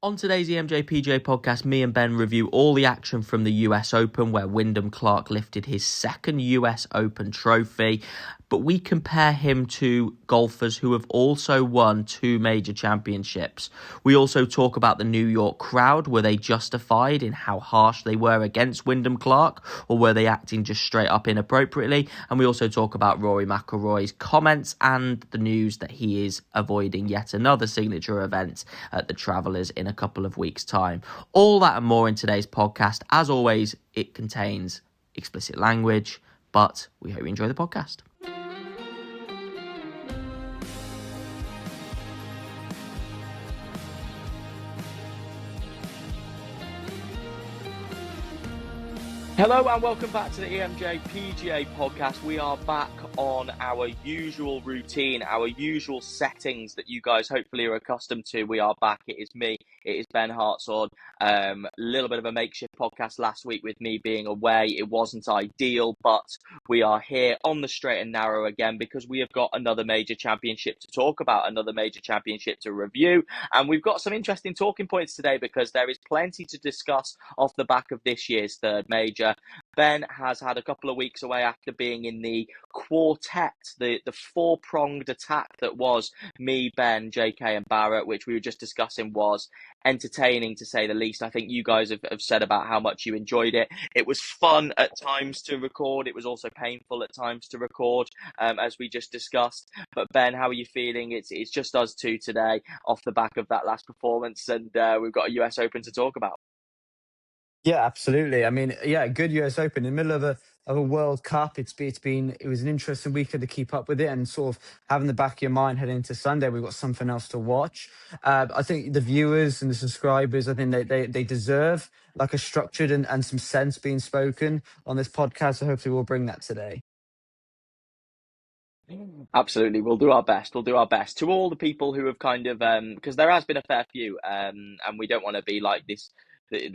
On today's EMJ podcast, me and Ben review all the action from the US Open, where Wyndham Clark lifted his second US Open trophy. But we compare him to golfers who have also won two major championships. We also talk about the New York crowd. Were they justified in how harsh they were against Wyndham Clark, or were they acting just straight up inappropriately? And we also talk about Rory McIlroy's comments and the news that he is avoiding yet another signature event at the Travelers in a couple of weeks' time. All that and more in today's podcast. As always, it contains explicit language, but we hope you enjoy the podcast. Hello and welcome back to the EMJ PGA podcast. We are back on our usual routine, our usual settings that you guys hopefully are accustomed to. We are back. It is me. It is Ben Hartshorn. A little bit of a makeshift podcast last week with me being away. It wasn't ideal, but we are here on the straight and narrow again because we have got another major championship to talk about, another major championship to review. And we've got some interesting talking points today because there is plenty to discuss off the back of this year's third major. Ben has had a couple of weeks away after being in the quartet, the four-pronged attack that was me, Ben, JK and Barrett, which we were just discussing was entertaining to say the least. I think you guys have said about how much you enjoyed it. It was fun at times to record. It was also painful at times to record, as we just discussed. But Ben, how are you feeling? It's just us two today off the back of that last performance, and we've got a US Open to talk about. Yeah, absolutely. I mean, yeah, good US Open in the middle of a World Cup. It was an interesting weekend to keep up with it, and sort of having the back of your mind heading into Sunday, we've got something else to watch. I think the viewers and the subscribers, I think they deserve like a structured and some sense being spoken on this podcast. So hopefully we'll bring that today. Absolutely, we'll do our best. We'll do our best to all the people who have kind of because there has been a fair few, and we don't want to be like this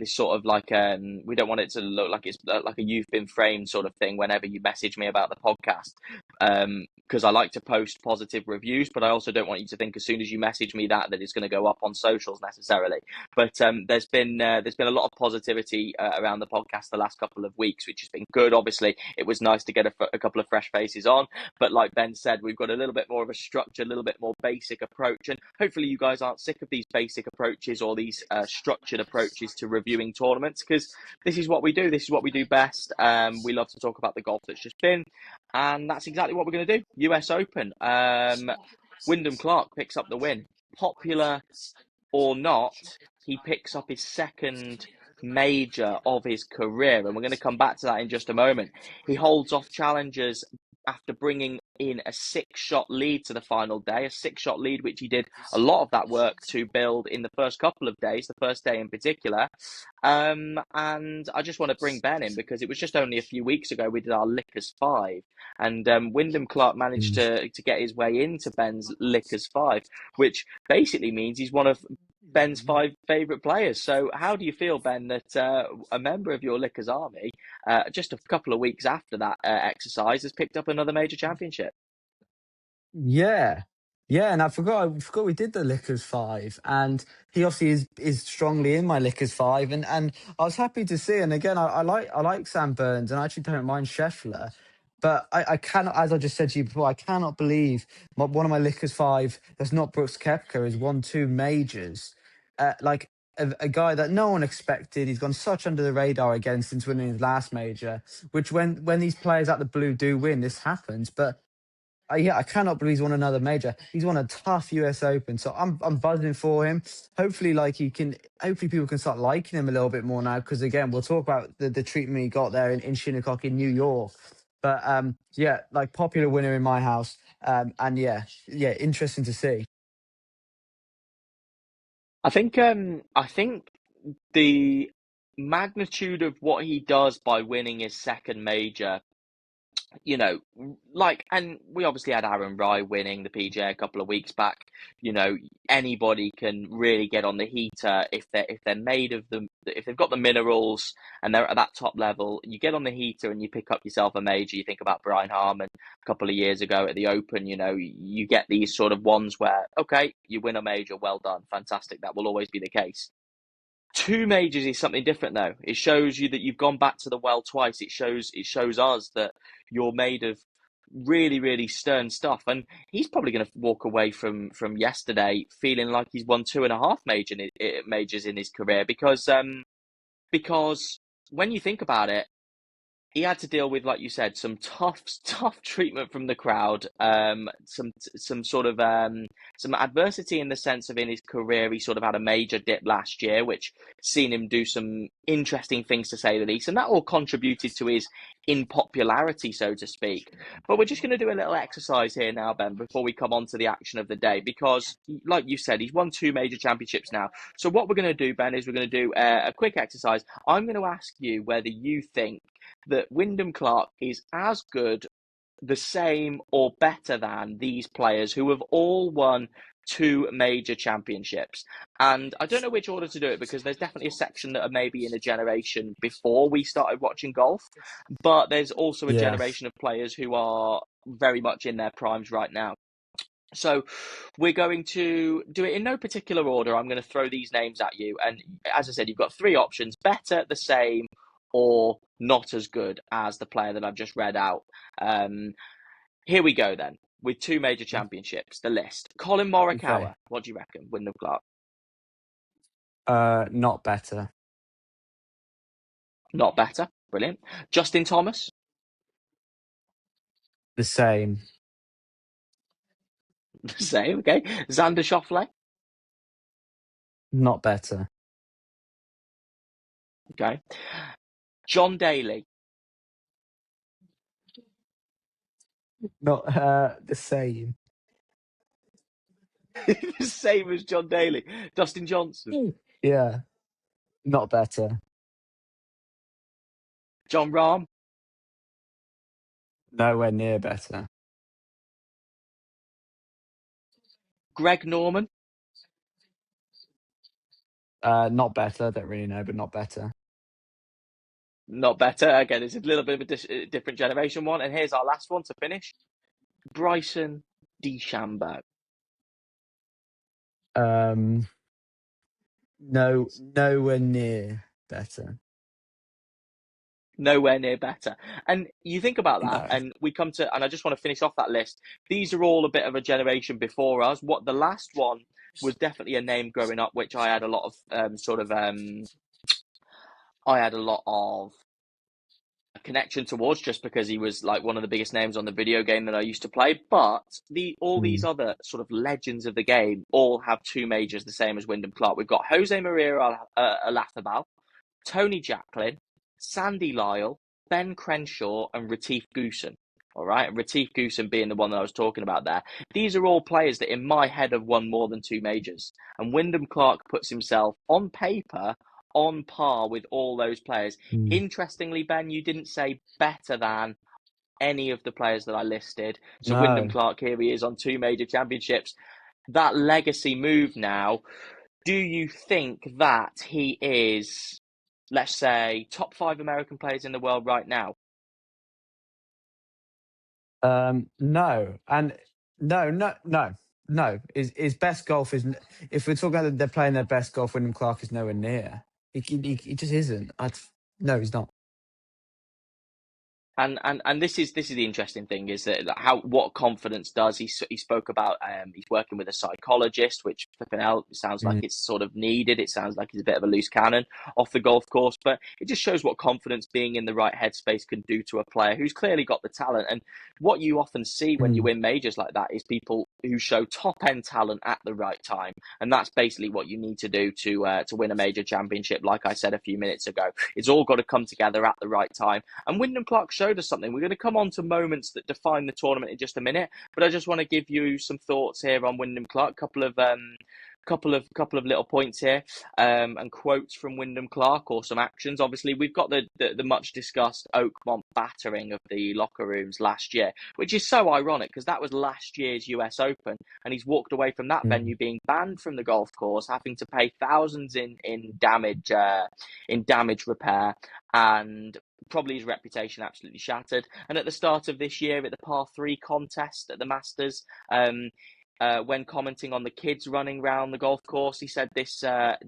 sort of like we don't want it to look like it's like a you've been framed sort of thing whenever you message me about the podcast, because I like to post positive reviews, but I also don't want you to think as soon as you message me that it's going to go up on socials necessarily. But there's been a lot of positivity around the podcast the last couple of weeks, which has been good. Obviously, it was nice to get a couple of fresh faces on, but like Ben said, we've got a little bit more of a structure, a little bit more basic approach, and hopefully you guys aren't sick of these basic approaches or these structured approaches to reviewing tournaments, because this is what we do. This is what we do best. We love to talk about the golf that's just been, and that's exactly what we're going to do. US Open. Wyndham Clark picks up the win. Popular or not, he picks up his second major of his career, and we're going to come back to that in just a moment. He holds off challengers after bringing in a 6-shot lead to the final day, a 6-shot lead which he did a lot of that work to build in the first couple of days, the first day in particular. And I just want to bring Ben in because it was just only a few weeks ago we did our Lickers 5, and Wyndham Clark managed to get his way into Ben's Lickers 5, which basically means he's one of Ben's 5 favourite players. So how do you feel, Ben, that a member of your Lickers army, just a couple of weeks after that exercise, has picked up another major championship? Yeah. Yeah, and I forgot we did the Lickers 5, and he obviously is strongly in my Lickers 5, and I was happy to see. And again, I like Sam Burns, and I actually don't mind Scheffler, but I cannot, as I just said to you before, I cannot believe one of my Lickers 5 that's not Brooks Koepka has won two majors, like a guy that no one expected. He's gone such under the radar again since winning his last major. Which when these players out the blue do win, this happens, but. Yeah, I cannot believe he's won another major. He's won a tough US Open, so I'm buzzing for him. Hopefully, hopefully people can start liking him a little bit more now. Because again, we'll talk about the treatment he got there in Shinnecock in New York. But yeah, like popular winner in my house. And yeah, interesting to see. I think the magnitude of what he does by winning his second major, and we obviously had Aaron Rai winning the PGA a couple of weeks back. Anybody can really get on the heater if they're made of them, if they've got the minerals and they're at that top level. You get on the heater and you pick up yourself a major. You think about Brian Harman a couple of years ago at the Open. You get these sort of ones where, okay, you win a major, well done, fantastic. That will always be the case. Two majors is something different, though. It shows you that you've gone back to the well twice. It shows us that you're made of really, really stern stuff. And he's probably going to walk away from yesterday feeling like he's won two and a half majors in his career because when you think about it, he had to deal with, like you said, some tough treatment from the crowd. Some sort of some adversity in the sense of in his career, he sort of had a major dip last year, which seen him do some interesting things to say the least, and that all contributed to his unpopularity, so to speak. But we're just going to do a little exercise here now, Ben, before we come on to the action of the day, because, like you said, he's won two major championships now. So what we're going to do, Ben, is we're going to do a quick exercise. I'm going to ask you whether you think that Wyndham Clark is as good, the same, or better than these players who have all won two major championships. And I don't know which order to do it because there's definitely a section that are maybe in a generation before we started watching golf, but there's also a Yeah. generation of players who are very much in their primes right now. So we're going to do it in no particular order. I'm going to throw these names at you. And as I said, you've got three options: better, the same, or not as good as the player that I've just read out. Um, Here we go then, with two major championships, the list. Colin Okay. Morikawa, what do you reckon? Wyndham Clark? Not better. Not better. Brilliant. Justin Thomas? The same. The same, okay. Xander Schauffele? Not better. Okay. John Daly? Not the same. The same as John Daly. Dustin Johnson? Yeah. Not better. John Rahm? Nowhere near better. Greg Norman? Not better. Don't really know, but not better. Not better. Again, it's a little bit of a different generation one. And here's our last one to finish. Bryson DeChambeau. Um, no, nowhere near better. Nowhere near better. And you think about that, No. and we come to, and I just want to finish off that list. These are all a bit of a generation before us. What the last one was definitely a name growing up, which I had a lot of I had a lot of connection towards just because he was like one of the biggest names on the video game that I used to play. But all these Mm. other sort of legends of the game all have two majors, the same as Wyndham Clark. We've got Jose Maria Olazabal, Tony Jacklin, Sandy Lyle, Ben Crenshaw, and Retief Goosen. All right, and Retief Goosen being the one that I was talking about there. These are all players that in my head have won more than two majors. And Wyndham Clark puts himself on paper on par with all those players. Mm. Interestingly, Ben, you didn't say better than any of the players that I listed. So Wyndham No. Clark, here he is on two major championships. That legacy move now, do you think that he is, let's say, top five American players in the world right now? No. And no. His best golf is. If we're talking about they're playing their best golf, Wyndham Clark is nowhere near. He just isn't. No, he's not. And this is the interesting thing is that how what confidence does he spoke about he's working with a psychologist, which flipping out sounds like Mm. it's sort of needed. It sounds like he's a bit of a loose cannon off the golf course, but it just shows what confidence being in the right headspace can do to a player who's clearly got the talent. And what you often see when you Mm. win majors like that is people who show top end talent at the right time, and that's basically what you need to do to win a major championship. Like I said a few minutes ago, it's all got to come together at the right time. And Wyndham Clark showed us something. We're going to come on to moments that define the tournament in just a minute, but I just want to give you some thoughts here on Wyndham Clark. Couple of little points here, and quotes from Wyndham Clark or some actions. Obviously, we've got the much discussed Oakmont battering of the locker rooms last year, which is so ironic because that was last year's US Open, and he's walked away from that Mm. venue being banned from the golf course, having to pay thousands in damage repair, and probably his reputation absolutely shattered. And at the start of this year, at the par 3 contest at the Masters, when commenting on the kids running around the golf course, he said this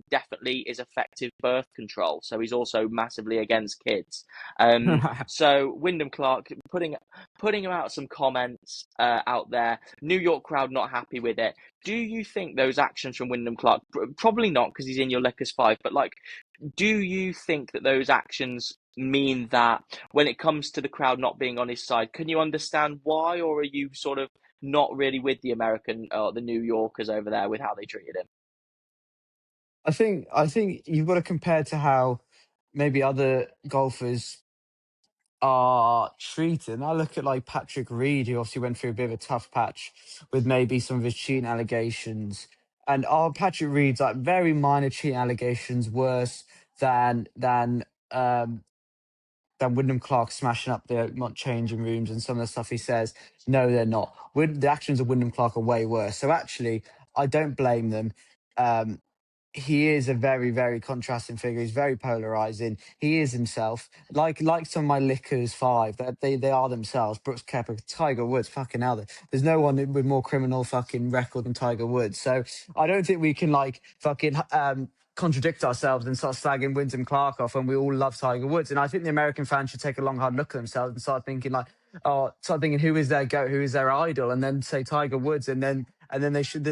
definitely is effective birth control. So he's also massively against kids. So Wyndham Clark putting out some comments out there. New York crowd not happy with it. Do you think those actions from Wyndham Clark, probably not because he's in your Lickers 5, but like, do you think that those actions mean that when it comes to the crowd not being on his side, can you understand why, or are you sort of not really with the American or the New Yorkers over there with how they treated him? I think you've got to compare to how maybe other golfers are treated. And I look at like Patrick Reed, who obviously went through a bit of a tough patch with maybe some of his cheating allegations. And our Patrick Reed's like very minor cheating allegations worse than than um than Wyndham Clark smashing up the changing rooms and some of the stuff he says. No, they're not. The actions of Wyndham Clark are way worse. So actually, I don't blame them. Um, he is a very, very contrasting figure. He's very polarizing. He is himself. Like some of my Lickers 5, that they are themselves. Brooks Koepka, Tiger Woods, fucking hell. There's no one with more criminal fucking record than Tiger Woods. So I don't think we can like fucking contradict ourselves and start slagging Wyndham Clark off when we all love Tiger Woods. And I think the American fans should take a long, hard look at themselves and start thinking like, start thinking who is their goat, who is their idol, and then say Tiger Woods, and then they should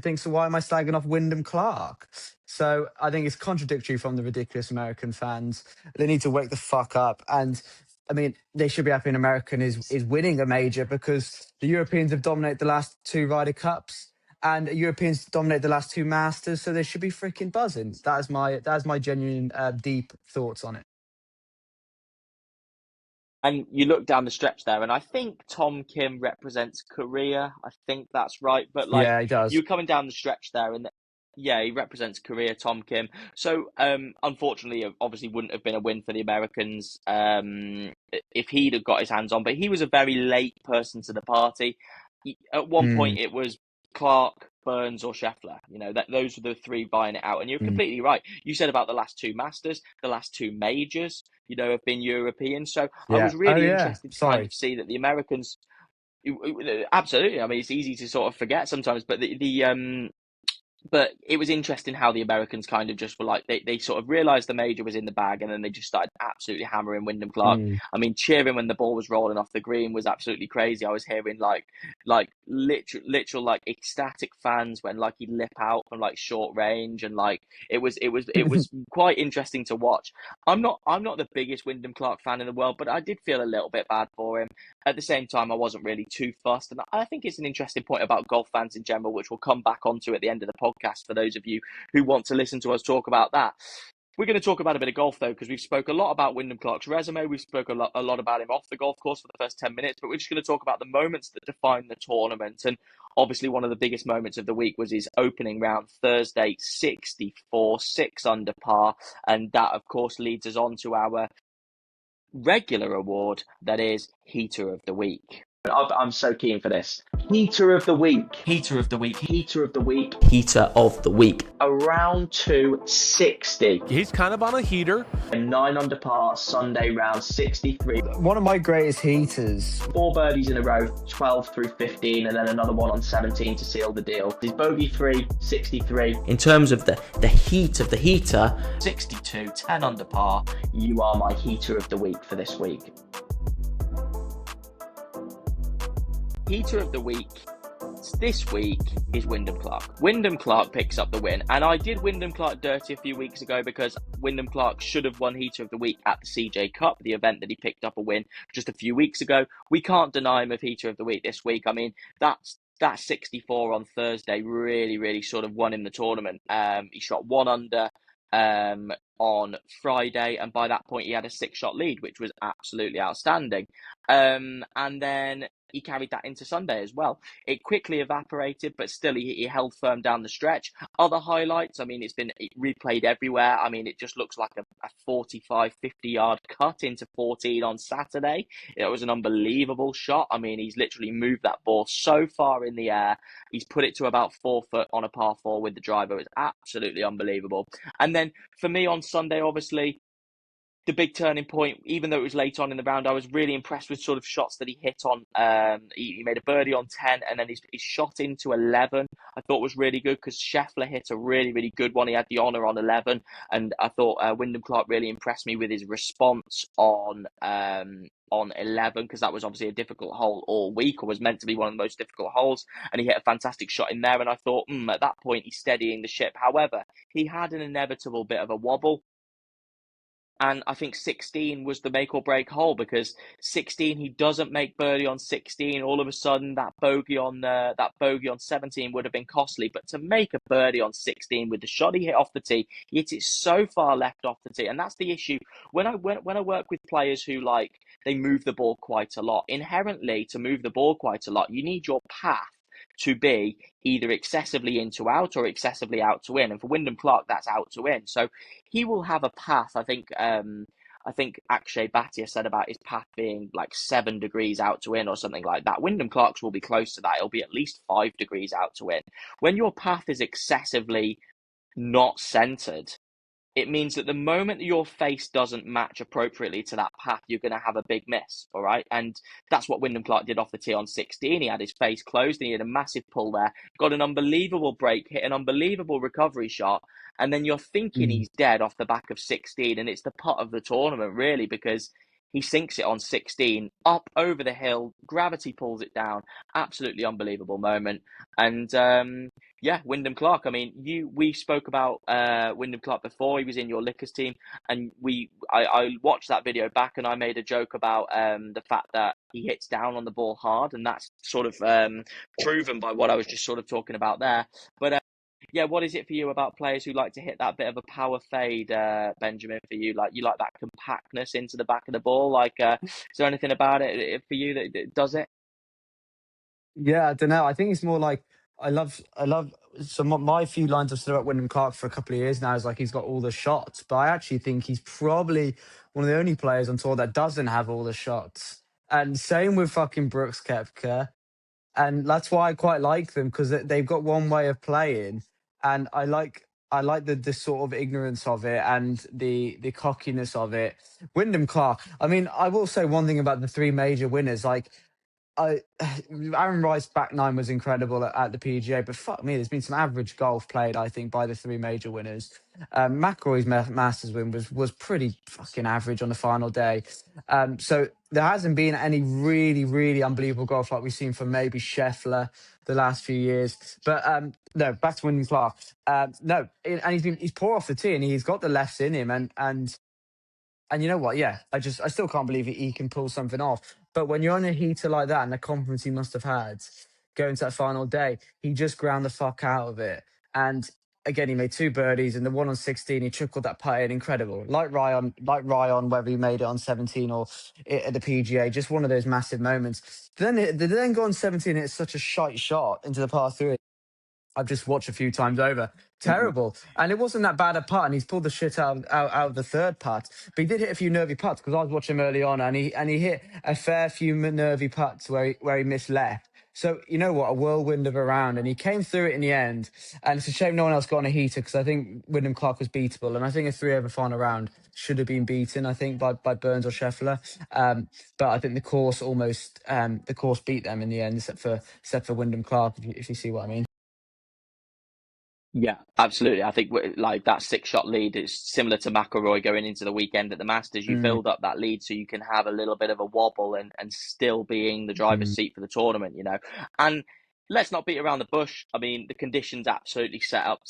think, so why am I slagging off Wyndham Clark? So I think it's contradictory from the ridiculous American fans. They need to wake the fuck up. And I mean, they should be happy an American is winning a major, because the Europeans have dominated the last two Ryder Cups and Europeans dominate the last two Masters, so they should be freaking buzzing. That is my genuine deep thoughts on it. And you look down the stretch there, and I think Tom Kim represents Korea. I think that's right. But like, Yeah, he does. you're coming down the stretch there, and yeah, he represents Korea, Tom Kim. So, unfortunately, it obviously wouldn't have been a win for the Americans if he'd have got his hands on. But he was a very late person to the party. At one Mm, point, it was Clark, Burns, or Scheffler. You know, that those were the three buying it out. And you're mm. completely right. You said about the last two Masters, the last two majors, you know, have been European. So I Yeah. was Oh really yeah. interested to kind Sorry. of see that the Americans, absolutely. I mean, it's easy to sort of forget sometimes, but but it was interesting how the Americans kind of just were like they sort of realised the major was in the bag, and then they just started absolutely hammering Wyndham Clark. Mm. I mean, cheering when the ball was rolling off the green was absolutely crazy. I was hearing like literal like ecstatic fans when like he'd lip out from like short range, and like it was quite interesting to watch. I'm not the biggest Wyndham Clark fan in the world, but I did feel a little bit bad for him. At the same time, I wasn't really too fussed. And I think it's an interesting point about golf fans in general, which we'll come back onto at the end of the podcast for those of you who want to listen to us talk about that. We're going to talk about a bit of golf, though, because we've spoke a lot about Wyndham Clark's resume. We've spoke a lot about him off the golf course for the first 10 minutes, but we're just going to talk about the moments that define the tournament. And obviously, one of the biggest moments of the week was his opening round Thursday, 64, 6 under par. And that, of course, leads us on to our regular award, that is Heater of the Week. I'm so keen for this. Heater of the Week. Heater of the week. Heater of the Week. Heater of the week. Around 260. He's kind of on a heater. And 9 under par, Sunday round 63. One of my greatest heaters. 4 birdies in a row, 12 through 15, and then another one on 17 to seal the deal. His bogey 3, 63. In terms of the heat of the heater, 62, 10 under par. You are my Heater of the Week for this week. Heater of the Week this week is Wyndham Clark. Wyndham Clark picks up the win, and I did Wyndham Clark dirty a few weeks ago because Wyndham Clark should have won Heater of the Week at the CJ Cup, the event that he picked up a win just a few weeks ago. We can't deny him of Heater of the Week this week. I mean, that 64 on Thursday really sort of won him the tournament. He shot 1 under on Friday, and by that point he had a 6-shot lead, which was absolutely outstanding. And then he carried that into Sunday as well. It quickly evaporated, but still he held firm down the stretch. Other highlights, I mean, it's been replayed everywhere. I mean, it just looks like a 45, 50-yard cut into 14 on Saturday. It was an unbelievable shot. I mean, he's literally moved that ball so far in the air. He's put it to about 4 foot on a par 4 with the driver. It's absolutely unbelievable. And then for me on Sunday, obviously, the big turning point, even though it was late on in the round, I was really impressed with sort of shots that he hit on. He made a birdie on 10, and then his shot into 11 I thought was really good, because Scheffler hit a really, really good one. He had the honour on 11, and I thought Wyndham Clark really impressed me with his response on 11, because that was obviously a difficult hole all week, or was meant to be one of the most difficult holes, and he hit a fantastic shot in there, and I thought, at that point, he's steadying the ship. However, he had an inevitable bit of a wobble. And I think 16 was the make or break hole, because 16, he doesn't make birdie on 16. All of a sudden, that bogey on 17 would have been costly. But to make a birdie on 16 with the shot he hit off the tee, he hit it so far left off the tee, and that's the issue. When I work with players who they move the ball quite a lot. Inherently, to move the ball quite a lot, you need your path to be either excessively in to out or excessively out to in. And for Wyndham Clark, that's out to in. So he will have a path. I think Akshay Bhatia said about his path being like 7 degrees out to in or something like that. Wyndham Clark's will be close to that. It'll be at least 5 degrees out to in. When your path is excessively not centered, it means that the moment that your face doesn't match appropriately to that path, you're going to have a big miss, all right? And that's what Wyndham Clark did off the tee on 16. He had his face closed, and he had a massive pull there, got an unbelievable break, hit an unbelievable recovery shot, and then you're thinking he's dead off the back of 16, and it's the putt of the tournament, really, because he sinks it on 16, up over the hill, gravity pulls it down, absolutely unbelievable moment. And yeah, Wyndham Clark. I mean, we spoke about Wyndham Clark before. He was in your Lickers team, and I watched that video back, and I made a joke about the fact that he hits down on the ball hard, and that's sort of proven by what I was just sort of talking about there. But yeah, what is it for you about players who like to hit that bit of a power fade, Benjamin? For you, you like that compactness into the back of the ball. Is there anything about it for you that does it? Yeah, I don't know. I think it's more like I love. So my few lines I've said about Wyndham Clark for a couple of years now is like he's got all the shots, but I actually think he's probably one of the only players on tour that doesn't have all the shots. And same with fucking Brooks Koepka, and that's why I quite like them, because they've got one way of playing, and I like the sort of ignorance of it and the cockiness of it. Wyndham Clark. I mean, I will say one thing about the three major winners, like. I Aaron Rice's back nine was incredible at the PGA, but fuck me, there's been some average golf played, I think, by the three major winners. McIlroy's Masters win was pretty fucking average on the final day. So there hasn't been any really, really unbelievable golf like we've seen from maybe Scheffler the last few years. But no, back to Wyndham Clark. No, and he's poor off the tee, and he's got the lefts in him, and you know what? Yeah, I still can't believe he can pull something off. But when you're on a heater like that, and the confidence he must have had going to that final day, he just ground the fuck out of it. And again, he made 2 birdies, and the one on 16, he chuckled that putt in, incredible. Like Ryan, whether he made it on 17 or at the PGA, just one of those massive moments. They then go on 17, and it's such a shite shot into the par three. I've just watched a few times over. Mhm. Terrible. And it wasn't that bad a putt, and he's pulled the shit out of the third putt. But he did hit a few nervy putts, because I was watching him early on, and he hit a fair few nervy putts where he missed left. So you know what, a whirlwind of a round, and he came through it in the end. And it's a shame no one else got on a heater, because I think Wyndham Clark was beatable, and I think a 3-over final round should have been beaten, I think, by Burns or Scheffler. But I think the course beat them in the end, except for Wyndham Clark, if you see what I mean. Yeah, absolutely. I think like that 6-shot lead is similar to McIlroy going into the weekend at the Masters. You Mm, build up that lead so you can have a little bit of a wobble and still be in the driver's mm, seat for the tournament, you know. And let's not beat around the bush. I mean, the conditions absolutely set up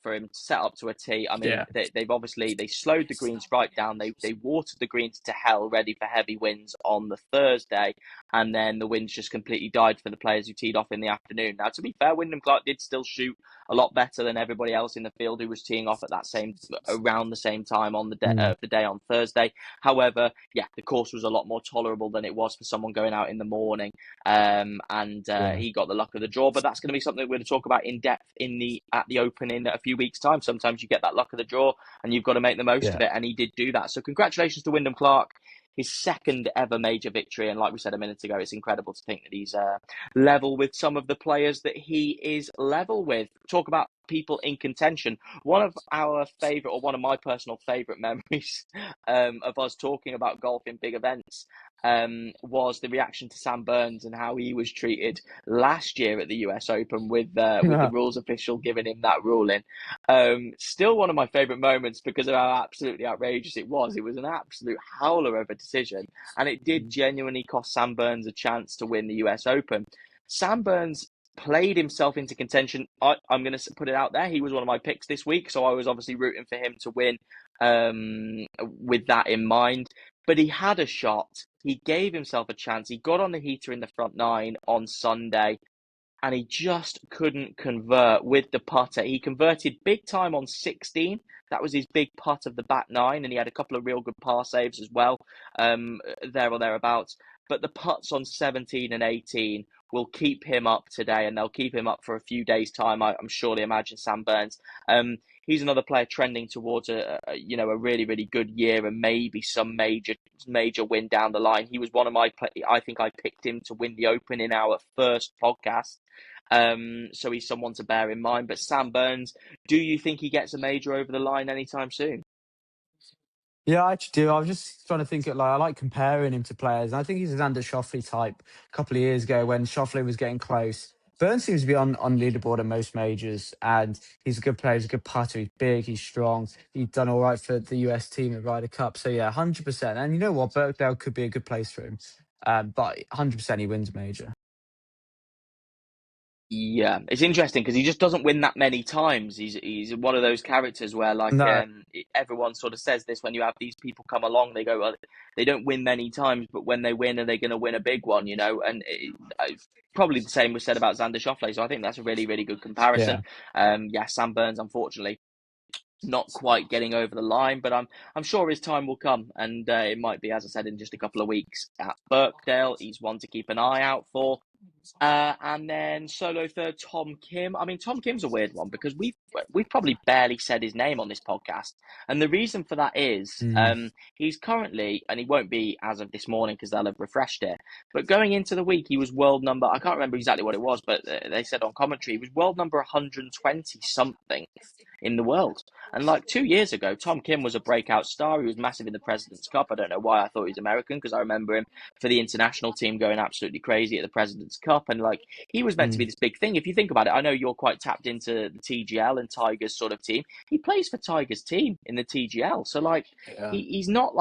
for him, set up to a tee. I mean, yeah. they've obviously they slowed the greens right down. They watered the greens to hell, ready for heavy winds on the Thursday, and then the winds just completely died for the players who teed off in the afternoon. Now, to be fair, Wyndham Clark did still shoot a lot better than everybody else in the field who was teeing off at that same around the same time on Mm, the day on Thursday. However, yeah, the course was a lot more tolerable than it was for someone going out in the morning. And yeah. he got the luck of the draw. But that's going to be something we're going to talk about in depth at the Open in a few weeks' time. Sometimes you get that luck of the draw, and you've got to make the most Yeah. of it. And he did do that. So congratulations to Wyndham Clark. His second ever major victory, and like we said a minute ago, it's incredible to think that he's level with some of the players that he is level with. Talk about people in contention. One of our favorite, or one of my personal favorite memories of us talking about golf in big events was the reaction to Sam Burns and how he was treated last year at the US Open with the rules official giving him that ruling. Still one of my favorite moments because of how absolutely outrageous it was. It was an absolute howler of a decision, and it did genuinely cost Sam Burns a chance to win the US Open. Sam Burns played himself into contention. I'm going to put it out there. He was one of my picks this week, so I was obviously rooting for him to win with that in mind. But he had a shot. He gave himself a chance. He got on the heater in the front nine on Sunday, and he just couldn't convert with the putter. He converted big time on 16. That was his big putt of the back nine, and he had a couple of real good par saves as well, there or thereabouts. But the putts on 17 and 18 will keep him up today, and they'll keep him up for a few days' time. I'm surely imagine Sam Burns. He's another player trending towards a really, really good year and maybe some major win down the line. He was one of my I think I picked him to win the Open in our first podcast. So he's someone to bear in mind. But Sam Burns, do you think he gets a major over the line anytime soon? Yeah, I actually do. I was just trying to think of I like comparing him to players. And I think he's an Xander Schauffele type a couple of years ago when Schauffele was getting close. Burns seems to be on leaderboard at most majors, and he's a good player. He's a good putter. He's big. He's strong. He's done all right for the US team at Ryder Cup. So yeah, 100%. And you know what? Birkdale could be a good place for him. But 100% he wins major. Yeah, it's interesting because he just doesn't win that many times. He's one of those characters where No. everyone sort of says this when you have these people come along. They go, well, they don't win many times, but when they win, are they going to win a big one? And probably the same was said about Xander Schauffele. So I think that's a really, really good comparison. Yeah. Sam Burns, unfortunately, not quite getting over the line, but I'm sure his time will come, and it might be, as I said, in just a couple of weeks at Birkdale. He's one to keep an eye out for. And then solo third, Tom Kim. I mean, Tom Kim's a weird one because we've probably barely said his name on this podcast, and the reason for that is he's currently, and he won't be as of this morning because they'll have refreshed it, but going into the week he was world number, I can't remember exactly what it was, but they said on commentary he was world number 120 something in the world. And 2 years ago, Tom Kim was a breakout star. He was massive in the President's Cup. I don't know why I thought he was American, because I remember him for the international team going absolutely crazy at the President's Cup. And he was meant to be this big thing. If you think about it, I know you're quite tapped into the TGL and Tiger's sort of team. He plays for Tiger's team in the TGL. So he's not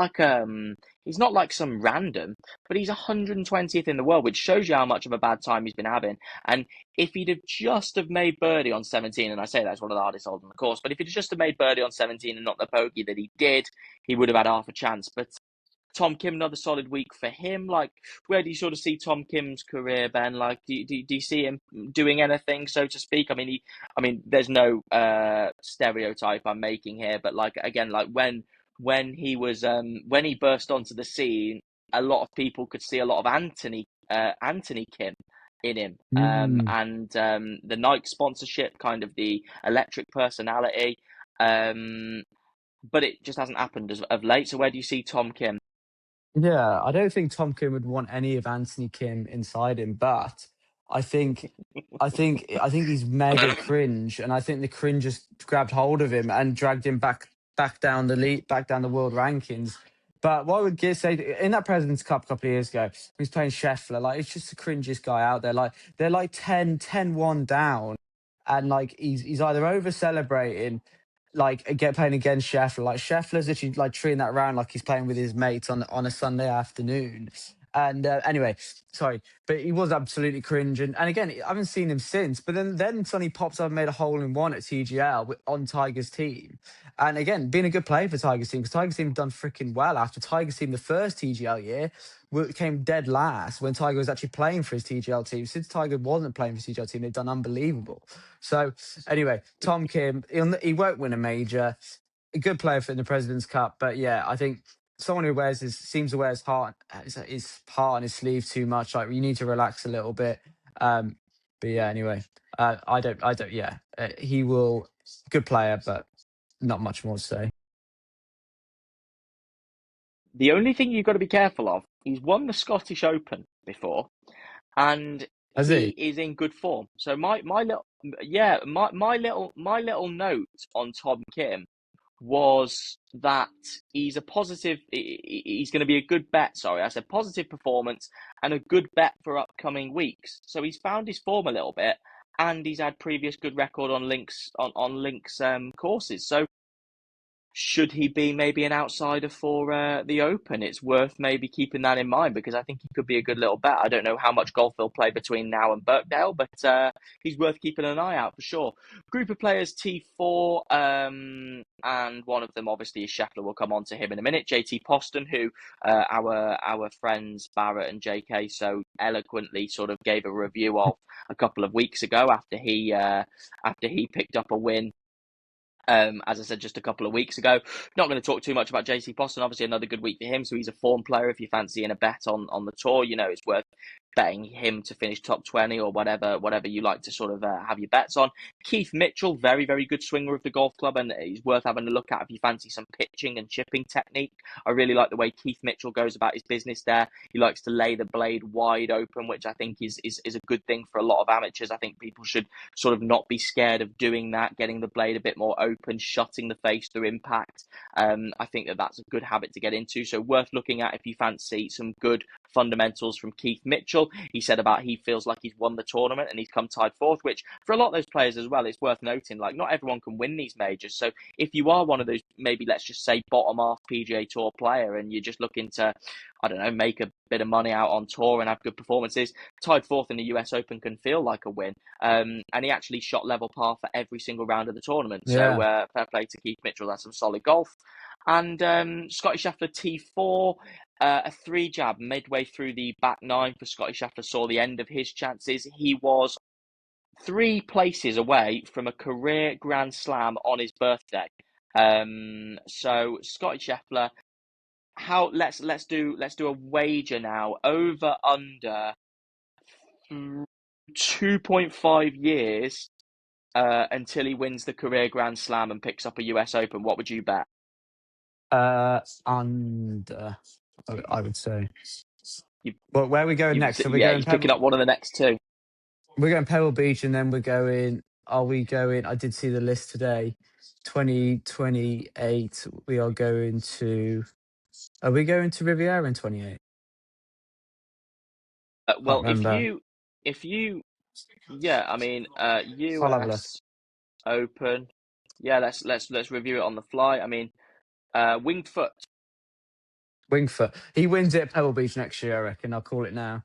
he's not like some random, but he's 120th in the world, which shows you how much of a bad time he's been having. And if he'd have just have made birdie on 17, and I say that's one of the hardest holes on the course, but if he'd just have made birdie on 17 and not the bogey that he did, he would have had half a chance. But Tom Kim, another solid week for him. Where do you sort of see Tom Kim's career, Ben? Do you see him doing anything, so to speak? I mean, there's no stereotype I'm making here, but again, when he was when he burst onto the scene, a lot of people could see a lot of Anthony Kim in him, and the Nike sponsorship, kind of the electric personality, but it just hasn't happened of late. So where do you see Tom Kim? Yeah, I don't think Tom Kim would want any of Anthony Kim inside him, but I think he's mega cringe, and I think the cringe just grabbed hold of him and dragged him back down back down the world rankings. But what I would say in that President's Cup a couple of years ago, he was playing Scheffler. It's just the cringiest guy out there. They're 10-1 down, and he's either over celebrating, playing against Scheffler. Scheffler's literally treating that round like he's playing with his mates on a Sunday afternoon. And anyway, sorry, but he was absolutely cringe. And again, I haven't seen him since. But then suddenly pops up and made a hole in one at TGL on Tiger's team. And again, being a good player for Tiger's team, because Tiger's team done freaking well after Tiger's team the first TGL year came dead last when Tiger was actually playing for his TGL team. Since Tiger wasn't playing for his TGL team, they've done unbelievable. So anyway, Tom Kim, he won't win a major. A good player in the President's Cup, but yeah, I think someone who seems to wear his heart on his sleeve too much. You need to relax a little bit. But yeah, anyway, I don't. Yeah, he will. Good player, but not much more to say. The only thing you've got to be careful of, he's won the Scottish Open before, and Has he he? is in good form. So my little note on Tom Kim was that he's a positive. He's going to be a good bet. Sorry, I said positive performance and a good bet for upcoming weeks. So he's found his form a little bit, and he's had previous good record on links courses. So should he be maybe an outsider for the Open? It's worth maybe keeping that in mind because I think he could be a good little bet. I don't know how much golf he'll play between now and Birkdale, but he's worth keeping an eye out for sure. Group of players T4, and one of them obviously is Scheffler. We'll come on to him in a minute. JT Poston, who our friends Barrett and JK so eloquently sort of gave a review of a couple of weeks ago after he picked up a win. As I said just a couple of weeks ago. Not going to talk too much about JC Poston. Obviously, another good week for him. So he's a form player. If you fancy in a bet on the tour, it's worth betting him to finish top 20 or whatever you like to sort of have your bets on. Keith Mitchell, very, very good swinger of the golf club, and he's worth having a look at if you fancy some pitching and chipping technique. I really like the way Keith Mitchell goes about his business there. He likes to lay the blade wide open, which I think is a good thing for a lot of amateurs. I think people should sort of not be scared of doing that, getting the blade a bit more open, shutting the face through impact. I think that's a good habit to get into. So worth looking at if you fancy some good fundamentals from Keith Mitchell. He said about he feels like he's won the tournament and he's come tied fourth, which for a lot of those players as well, it's worth noting, like not everyone can win these majors. So if you are one of those, maybe let's just say bottom half PGA Tour player and you're just looking to, I don't know, make a bit of money out on tour and have good performances, tied fourth in the US Open can feel like a win. And he actually shot level par for every single round of the tournament. So Yeah. fair play to Keith Mitchell. That's some solid golf. And Scotty Scheffler T4, a 3-jab midway through the back 9 for Scotty Scheffler saw the end of his chances. He was 3 places away from a career Grand Slam on his birthday. So Scotty Scheffler, let's do a wager now, over under 2.5 years until he wins the career Grand Slam and picks up a US Open. What would you bet? Under, I would say. You, Well, where are we going next? So we're yeah, going he's picking Pebble. up one of the next 2. We're going Pebble Beach, and then we're going. Are we going? I did see the list today. 2028. We are going to. Are we going to Riviera in 28? Can't Well, remember. yeah, I mean, I'll have a look. US Open. Yeah, let's review it on the fly. I mean, Winged Foot. Wingfoot. He wins it at Pebble Beach next year, I reckon. I'll call it now.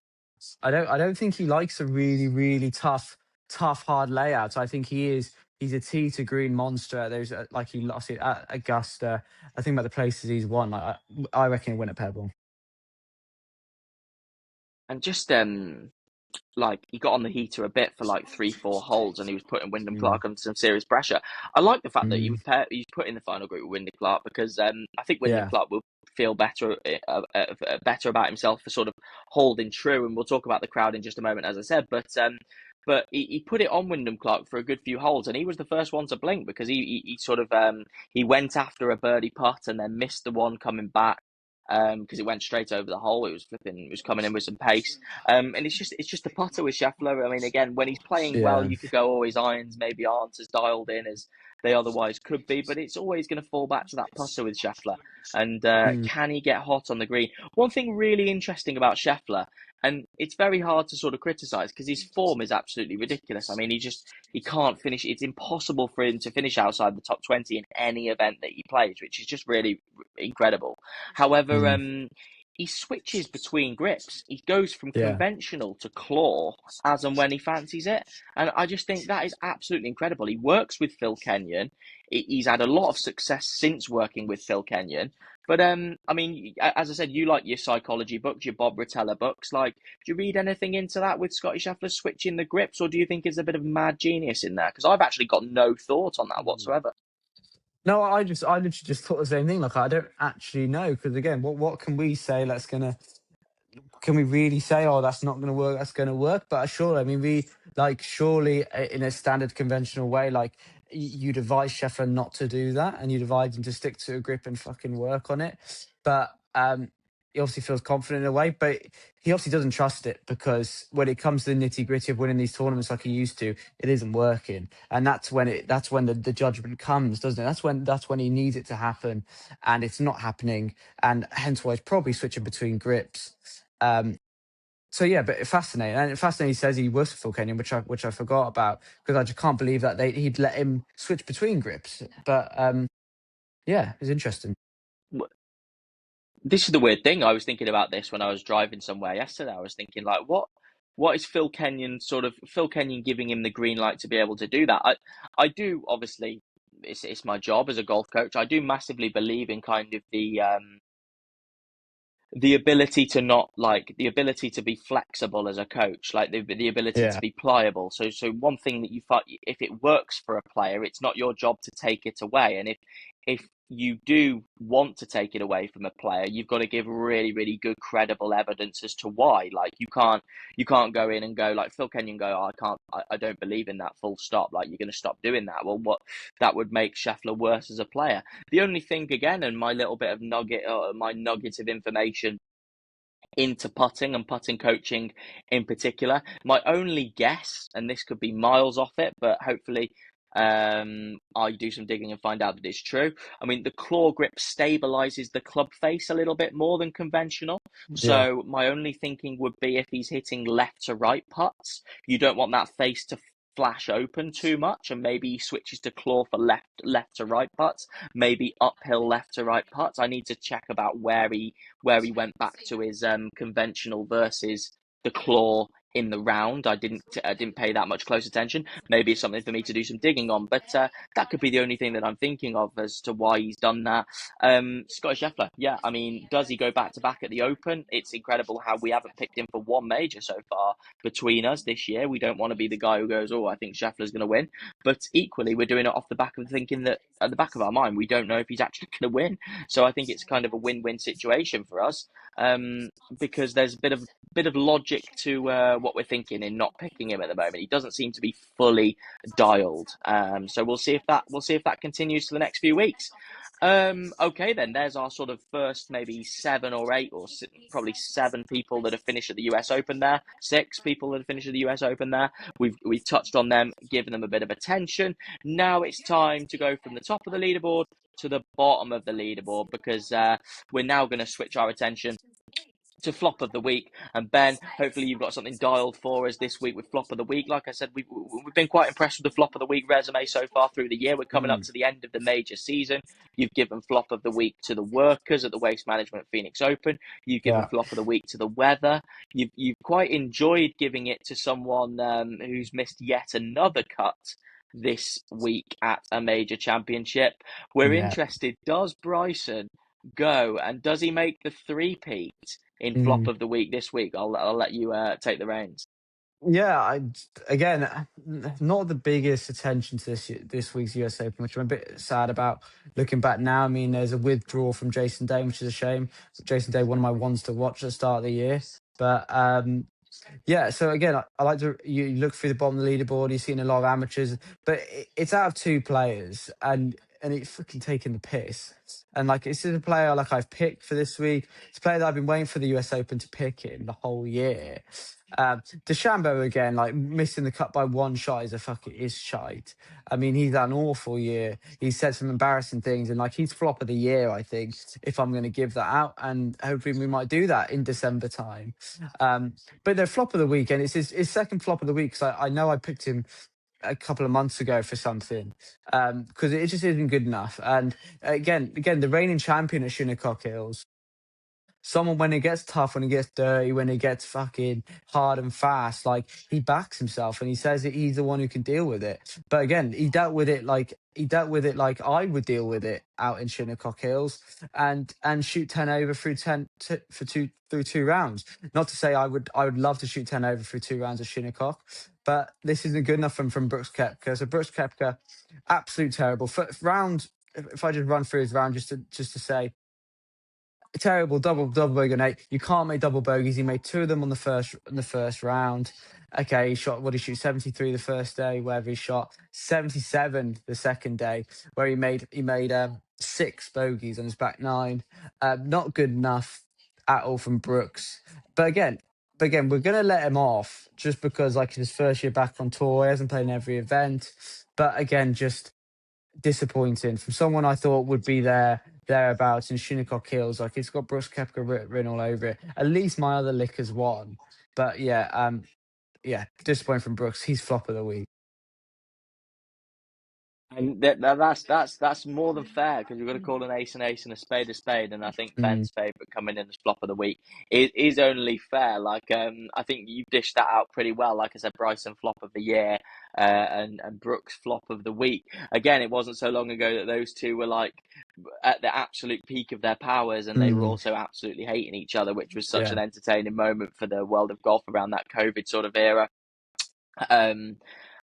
I don't think he likes a really, really tough, hard layout. I think he's a tee to green monster at those, like he lost it at Augusta. I think about the places he's won. I reckon he'll win at Pebble. And just like he got on the heater a bit for like 3-4 holes, and he was putting Wyndham Mm. Clark under some serious pressure. I like the fact that Mm. he's put in the final group with Wyndham Clark because I think Wyndham Yeah. Clark will feel better about himself for sort of holding true, and we'll talk about the crowd in just a moment, as I said. But he put it on Wyndham Clark for a good few holes, and he was the first one to blink because he sort of he went after a birdie putt and then missed the one coming back. Because it went straight over the hole. It was coming in with some pace. And it's just a putter with Scheffler. I mean, again, when he's playing well, Yeah. you could go, oh, his irons maybe aren't as dialed in as they otherwise could be, but it's always going to fall back to that putter with Scheffler. And Mm. can he get hot on the green? One thing really interesting about Scheffler, and it's very hard to sort of criticise because his form is absolutely ridiculous. I mean, he can't finish. It's impossible for him to finish outside the top 20 in any event that he plays, which is just really incredible. However, Mm. he switches between grips. He goes from Yeah. conventional to claw as and when he fancies it. And I just think that is absolutely incredible. He works with Phil Kenyon. He's had a lot of success since working with Phil Kenyon. But I mean, as I said, you like your psychology books, your Bob Rotella books. Like, do you read anything into that with Scotty Scheffler switching the grips, or do you think there's a bit of mad genius in there? Because I've actually got no thought on that whatsoever. No, I literally just thought the same thing. Like I don't actually know because again, what can we say? Can we really say, oh, that's not going to work? That's going to work? But sure, I mean, surely in a standard conventional way, like you'd advise Sheffer not to do that, and you'd advise him to stick to a grip and fucking work on it. But he obviously feels confident in a way, but he obviously doesn't trust it, because when it comes to the nitty gritty of winning these tournaments like he used to, it isn't working, and that's when the judgment comes, doesn't it? That's when he needs it to happen, and it's not happening, and hence why he's probably switching between grips. So yeah, but fascinating, and fascinating. He says he was Phil Kenyon, which I forgot about, because I just can't believe that he'd let him switch between grips. But yeah, it's interesting. This is the weird thing. I was thinking about this when I was driving somewhere yesterday. I was thinking, like, what is Phil Kenyon giving him the green light to be able to do that? I do, obviously, it's my job as a golf coach. I do massively believe in kind of the ability to not like the ability to be flexible as a coach, like the ability to Yeah, be pliable. So one thing that you find, if it works for a player, it's not your job to take it away. And if you do want to take it away from a player, you've got to give really, really good, credible evidence as to why. Like you can't go in and go like Phil Kenyon go, oh, I don't believe in that, full stop. Like you're going to stop doing that. Well, what that would make Scheffler worse as a player. The only thing, again, and my little bit of my nuggets of information into putting and putting coaching in particular, my only guess, and this could be miles off it, but hopefully I do some digging and find out that it's true. I mean, the claw grip stabilizes the club face a little bit more than conventional. yeah, So my only thinking would be, if he's hitting left to right putts, you don't want that face to flash open too much, and maybe he switches to claw for left to right putts, maybe uphill left to right putts. I need to check about where he went back to his conventional versus the claw in the round. I didn't pay that much close attention. Maybe it's something for me to do some digging on, but that could be the only thing that I'm thinking of as to why he's done that. Scottish Scheffler, yeah, I mean, does he go back to back at the Open? It's incredible how we haven't picked him for one major so far between us this year. We don't want to be the guy who goes, oh, I think Scheffler's going to win, but equally we're doing it off the back of thinking that at the back of our mind we don't know if he's actually going to win. So I think it's kind of a win-win situation for us, because there's a bit of logic to what we're thinking in not picking him at the moment. He doesn't seem to be fully dialed. So we'll see if that continues for the next few weeks. Okay, then there's our sort of first maybe 7 or 8 or probably 7 people that have finished at the US Open there. 6 people that have finished at the US Open there. We've touched on them, given them a bit of attention. Now it's time to go from the top of the leaderboard to the bottom of the leaderboard, because we're now going to switch our attention to flop of the week. And Ben, hopefully you've got something dialed for us this week with flop of the week. Like I said, we've been quite impressed with the flop of the week resume so far through the year. We're coming up to the end of the major season. You've given flop of the week to the workers at the Waste Management Phoenix Open. You've given yeah. flop of the week to the weather. You've quite enjoyed giving it to someone who's missed yet another cut this week at a major championship. We're Yeah. interested, does Bryson go, and does he make the three-peat in flop Mm. of the week this week? I'll let you take the reins. Yeah, again, not the biggest attention to this week's US Open, which I'm a bit sad about looking back now. I mean, there's a withdrawal from Jason Day, which is a shame. Jason Day, one of my ones to watch at the start of the year. But yeah, so again, I like to you look through the bottom of the leaderboard. You've seen a lot of amateurs, but it's out of 2 players, and it's fucking taking the piss. And like, this is a player like I've picked for this week. It's a player that I've been waiting for the US Open to pick in the whole year. DeChambeau, again, like missing the cut by 1 shot is shite. I mean, he's had an awful year. He's said some embarrassing things, and like, he's flop of the year, I think, if I'm going to give that out. And hopefully we might do that in December time. But the flop of the weekend, it's his second flop of the week, because I know I picked him a couple of months ago for something, because it just isn't good enough. And again, the reigning champion at Shinnecock Hills, someone, when it gets tough, when it gets dirty, when it gets fucking hard and fast, like, he backs himself and he says that he's the one who can deal with it. But again, he dealt with it like I would deal with it out in Shinnecock Hills, and shoot 10 over through 10 for 2 rounds. Not to say I would love to shoot 10 over through 2 rounds of Shinnecock, but this isn't good enough from Brooks Koepka. So Brooks Koepka, absolute terrible. Round, if I just run through his round, just to say, terrible double bogey on 8. You can't make double bogeys. He made 2 of them on the first round. Okay, he shot, what did he shoot? 73 the first day, wherever he shot. 77 the second day, where he made 6 bogeys on his back 9. Not good enough. at all from Brooks. But again, we're gonna let him off just because like his first year back on tour, he hasn't played in every event. But again, just disappointing from someone I thought would be thereabouts in Shinnecock Hills. Like it's got Brooks Koepka written all over it. At least my other lickers won. But yeah, disappointing from Brooks. He's flop of the week. And that's more than fair because you've got to call an ace and a spade, and I think Mm, Ben's favourite coming in as flop of the week is only fair. Like I think you dished that out pretty well. Like I said, Bryson flop of the year, and Brooks flop of the week. Again, it wasn't so long ago that those two were like at the absolute peak of their powers, and they were mm, also absolutely hating each other, which was such yeah. an entertaining moment for the world of golf around that COVID sort of era. Um,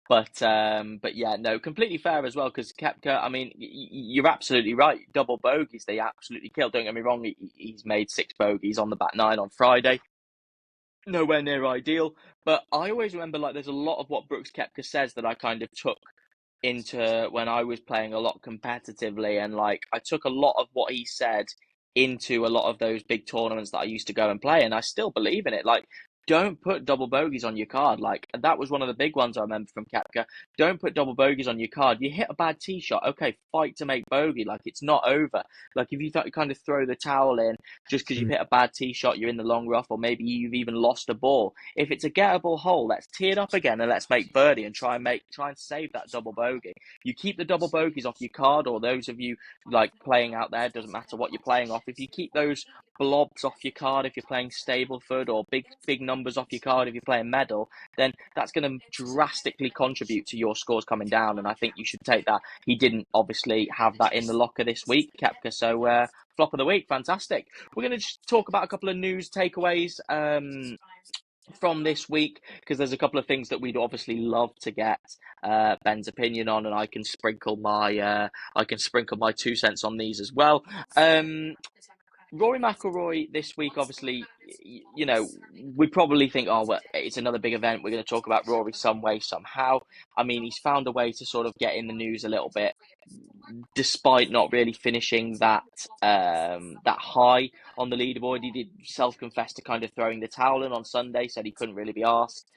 but yeah, no, completely fair as well because Kepka. I mean, you're absolutely right. Double bogeys, they absolutely killed. Don't get me wrong. He's made 6 bogeys on the back nine on Friday. Nowhere near ideal, but I always remember like there's a lot of what Brooks Kepka says that I kind of took into when I was playing a lot competitively, and like I took a lot of what he said into a lot of those big tournaments that I used to go and play, and I still believe in it. Like, don't put double bogeys on your card. Like that was one of the big ones I remember from Kepka. Don't put double bogeys on your card. You hit a bad tee shot, okay, fight to make bogey. Like it's not over. Like if you kind of throw the towel in just because you've Mm, hit a bad tee shot, you're in the long rough, or maybe you've even lost a ball. If it's a gettable hole, let's tee it up again and let's make birdie and try and save that double bogey. You keep the double bogeys off your card, or those of you like playing out there, doesn't matter what you're playing off. If you keep those blobs off your card, if you're playing Stableford, or big numbers off your card if you're playing medal, then that's going to drastically contribute to your scores coming down. And I think you should take that. He didn't obviously have that in the locker this week, Kepka. So flop of the week, fantastic. We're going to just talk about a couple of news takeaways from this week because there's a couple of things that we'd obviously love to get Ben's opinion on, and I can sprinkle my 2 cents on these as well. Rory McIlroy this week, obviously, you know, we probably think, oh, well, it's another big event. We're going to talk about Rory some way, somehow. I mean, he's found a way to sort of get in the news a little bit, despite not really finishing that high on the leaderboard. He did self-confess to kind of throwing the towel in on Sunday, said he couldn't really be asked,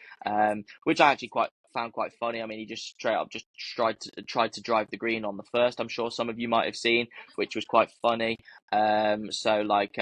which I actually found quite funny. I mean, he just straight up just tried to drive the green on the first. I'm sure some of you might have seen, which was quite funny. So like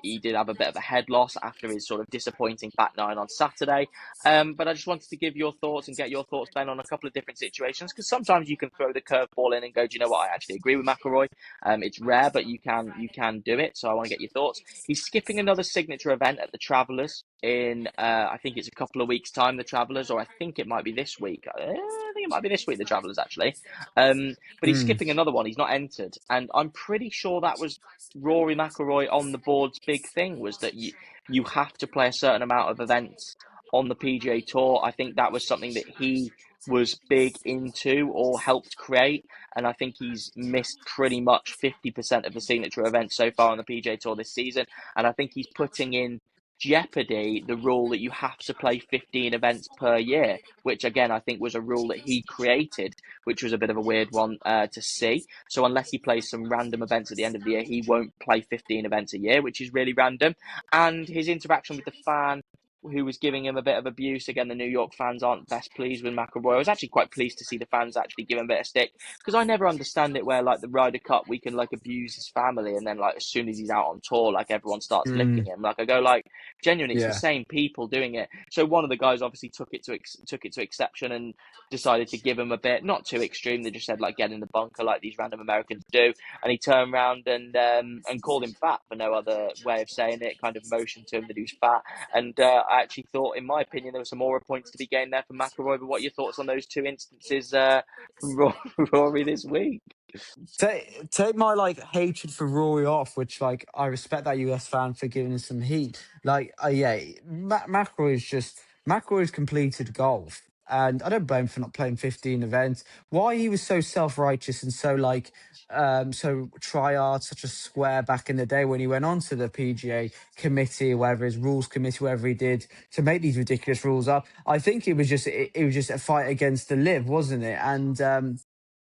he did have a bit of a head loss after his sort of disappointing back nine on Saturday. But I just wanted to give your thoughts and get your thoughts, Ben, on a couple of different situations, because sometimes you can throw the curveball in and go, do you know what? I actually agree with McIlroy. It's rare, but you can do it. So I want to get your thoughts. He's skipping another signature event at the Travelers in I think it's a couple of weeks' time. The Travelers, or I think it might be this week. I think it might be this week. The Travelers actually. But he's mm, skipping another one. He's not entered, and I'm pretty sure that was Rory McIlroy on the board's big thing, was that you have to play a certain amount of events on the PGA Tour. I think that was something that he was big into or helped create, and I think he's missed pretty much 50% of the signature events so far on the PGA Tour this season, and I think he's putting in jeopardy the rule that you have to play 15 events per year, which again I think was a rule that he created, which was a bit of a weird one to see. So unless he plays some random events at the end of the year, he won't play 15 events a year, which is really random. And his interaction with the fan who was giving him a bit of abuse. Again, the New York fans aren't best pleased with McIlroy. I was actually quite pleased to see the fans actually give him a bit of stick, because I never understand it where like the Ryder Cup we can like abuse his family, and then like as soon as he's out on tour, like everyone starts licking mm, him. Like I go like genuinely, it's the yeah. same people doing it. So one of the guys obviously took it to exception and decided to give him a bit, not too extreme. They just said like get in the bunker like these random Americans do, and he turned around and called him fat for no other way of saying it. Kind of motioned to him that he was fat, and I actually thought, in my opinion, there were some more points to be gained there for McIlroy. But what are your thoughts on those two instances from Rory this week? Take my like hatred for Rory off, which like I respect that US fan for giving us some heat. Like, yeah, McIlroy's completed golf, and I don't blame him for not playing 15 events. Why he was so self righteous and so like so try hard, such a square back in the day when he went on to the PGA committee, whatever his rules committee, whatever he did to make these ridiculous rules up. I think it was just a fight against the live, wasn't it? And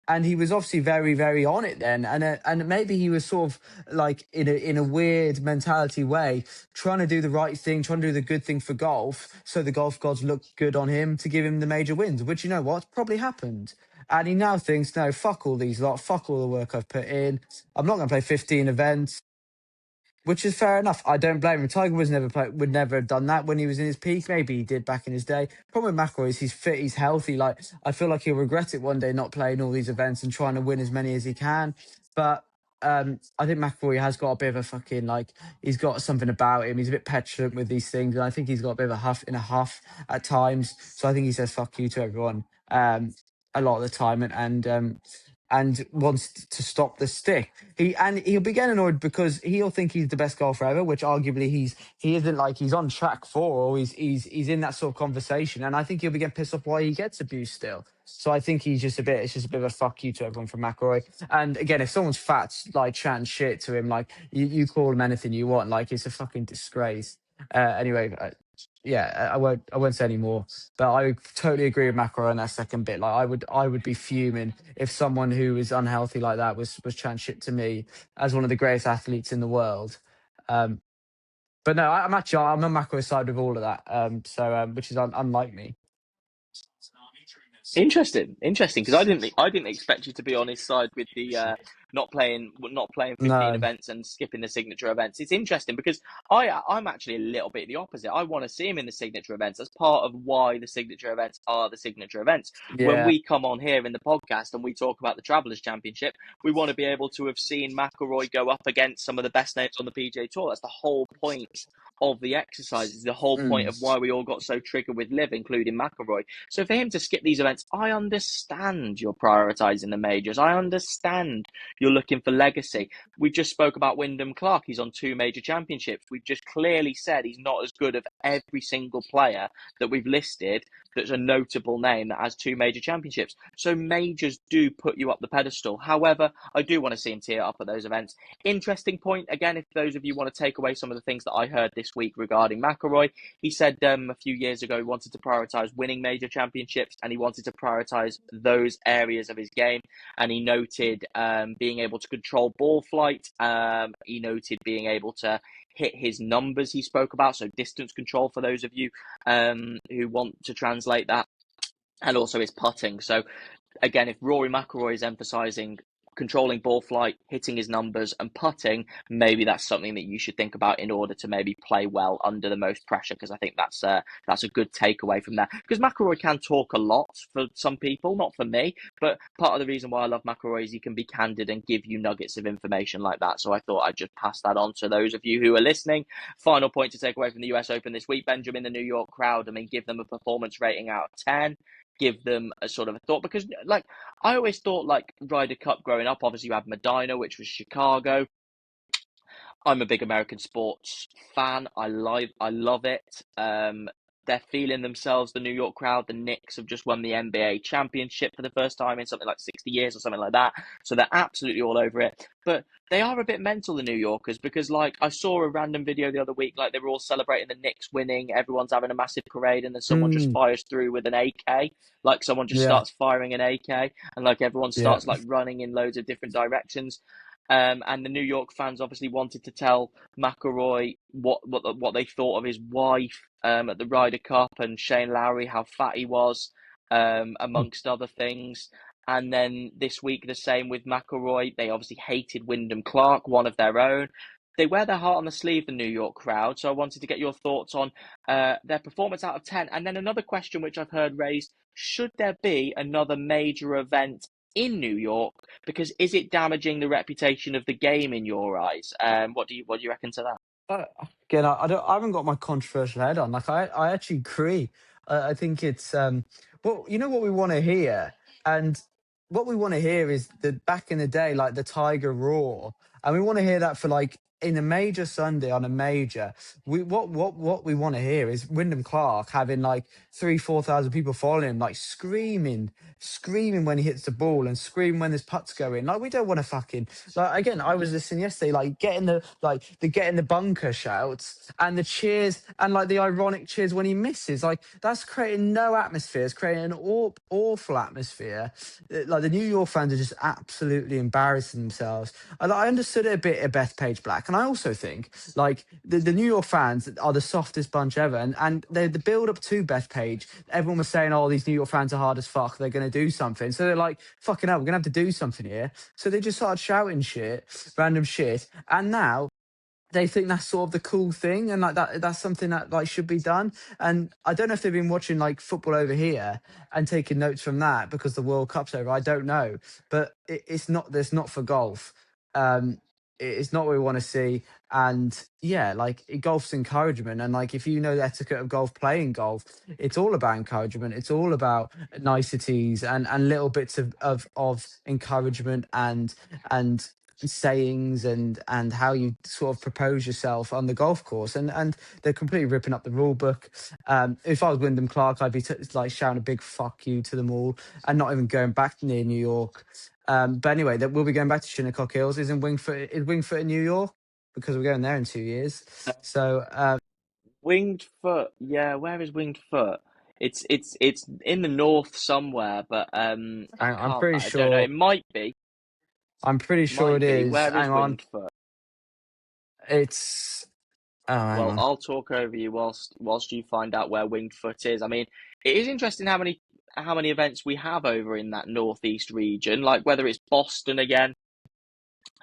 and he was obviously very, very on it then, and maybe he was sort of like in a weird mentality way, trying to do the right thing, trying to do the good thing for golf, so the golf gods looked good on him to give him the major wins, which you know what probably happened. And he now thinks, no, fuck all these lot, fuck all the work I've put in. I'm not going to play 15 events. Which is fair enough. I don't blame him. Tiger was would never have done that when he was in his peak. Maybe he did back in his day. Problem with McIlroy is he's fit, he's healthy. Like I feel like he'll regret it one day not playing all these events and trying to win as many as he can. But I think McIlroy has got a bit of a fucking like he's got something about him. He's a bit petulant with these things, and I think he's got a bit of a huff at times. So I think he says "fuck you" to everyone a lot of the time, and wants to stop the stick. He'll be getting annoyed because he'll think he's the best golfer ever, which arguably he isn't. Like he's on track for, or he's in that sort of conversation, and I think he'll be getting pissed off why he gets abused still. So I think it's just a bit of a fuck you to everyone from McIlroy. And again, if someone's fat like chatting shit to him, like you call him anything you want, like it's a fucking disgrace. Anyway, yeah, I won't say any more. But I totally agree with McIlroy on that second bit. Like I would be fuming if someone who is unhealthy like that was chatting shit to me as one of the greatest athletes in the world. Um, but no, I'm on McIlroy's side with all of that. Which is unlike me. Interesting, because I didn't expect you to be on his side with the not playing 15 No, events and skipping the signature events. It's interesting because I'm actually a little bit the opposite. I want to see him in the signature events. That's part of why the signature events are the signature events. When yeah, we come on here in the podcast and we talk about the Travelers Championship, we want to be able to have seen McIlroy go up against some of the best names on the PGA Tour. That's the whole point of the exercise. It's the whole point of why we all got so triggered with Liv, including McIlroy. So for him to skip these events, I understand you're prioritising the majors. I understand you're looking for legacy. We just spoke about Wyndham Clark. He's on 2 major championships. We've just clearly said he's not as good as every single player that we've listed that's a notable name that has 2 major championships. So majors do put you up the pedestal. However, I do want to see him tear up at those events. Interesting point, again, if those of you want to take away some of the things that I heard this week regarding McIlroy, he said a few years ago he wanted to prioritise winning major championships and he wanted to prioritise those areas of his game. And he noted being able to control ball flight. He noted being able to hit his numbers he spoke about, so distance control for those of you who want to translate that, and also his putting. So again, if Rory McIlroy is emphasising controlling ball flight, hitting his numbers and putting, maybe that's something that you should think about in order to maybe play well under the most pressure, because I think that's a good takeaway from there. Because McIlroy can talk a lot for some people, not for me, but part of the reason why I love McIlroy is he can be candid and give you nuggets of information like that. So I thought I'd just pass that on to those of you who are listening. Final point to take away from the US Open this week, Benjamin, the New York crowd, I mean, give them a performance rating out of 10. Give them a sort of a thought, because like I always thought, like Ryder Cup growing up, obviously you had Medina, which was Chicago. I'm a big American sports fan. I love it. They're feeling themselves, the New York crowd. The Knicks have just won the NBA championship for the first time in something like 60 years or something like that. So they're absolutely all over it. But they are a bit mental, the New Yorkers, because like I saw a random video the other week, like they were all celebrating the Knicks winning. Everyone's having a massive parade, and then someone just fires through with an AK. Like someone just yeah, starts firing an AK, and like everyone yeah. starts like running in loads of different directions. And the New York fans obviously wanted to tell McIlroy what they thought of his wife at the Ryder Cup, and Shane Lowry, how fat he was, amongst other things. And then this week, the same with McIlroy. They obviously hated Wyndham Clark, one of their own. They wear their heart on the sleeve, the New York crowd. So I wanted to get your thoughts on their performance out of 10. And then another question which I've heard raised, should there be another major event in New York? Because is it damaging the reputation of the game in your eyes? What do you reckon to that? Again, I haven't got my controversial head on. Like I actually agree. I think it's well, you know what we want to hear, and what we want to hear is the back in the day, like the Tiger roar, and we want to hear that for like in a major Sunday on a major, what we want to hear is Wyndham Clark having like 3,000-4,000 people following him, like screaming when he hits the ball and screaming when his putts go in. Like we don't want to fucking like again. I was listening yesterday, like getting the get in the bunker shouts and the cheers and like the ironic cheers when he misses. Like that's creating no atmosphere. It's creating an awful atmosphere. Like the New York fans are just absolutely embarrassing themselves. And I understood it a bit at Beth Page Black, and I also think like the New York fans are the softest bunch ever. And the build up to Beth Page, everyone was saying, "Oh, these New York fans are hard as fuck. They're going to do something." So they're like, "Fucking hell, we're going to have to do something here." So they just started shouting shit, random shit, and now they think that's sort of the cool thing, and like that's something that like should be done. And I don't know if they've been watching like football over here and taking notes from that because the World Cup's over. I don't know, but it's not. There's not for golf. um it's not what we want to see. And yeah, like golf's encouragement, and like if you know the etiquette of golf, playing golf, it's all about encouragement. It's all about niceties and little bits of encouragement and sayings and how you sort of propose yourself on the golf course. And they're completely ripping up the rule book. If I was Wyndham Clark, I'd be like shouting a big fuck you to them all and not even going back near New York. But anyway, that we'll be going back to Shinnecock Hills. Is Wingfoot in New York? Because we're going there in 2 years. So Winged Foot, yeah. Where is Winged Foot? It's in the north somewhere, but I'm pretty I don't know. sure. It might be, I'm pretty sure it might be. is. Where is Hang on. Winged Foot? It's hang Well, on. I'll talk over you whilst you find out where Winged Foot is. I mean, it is interesting how many events we have over in that northeast region. Like whether it's Boston again,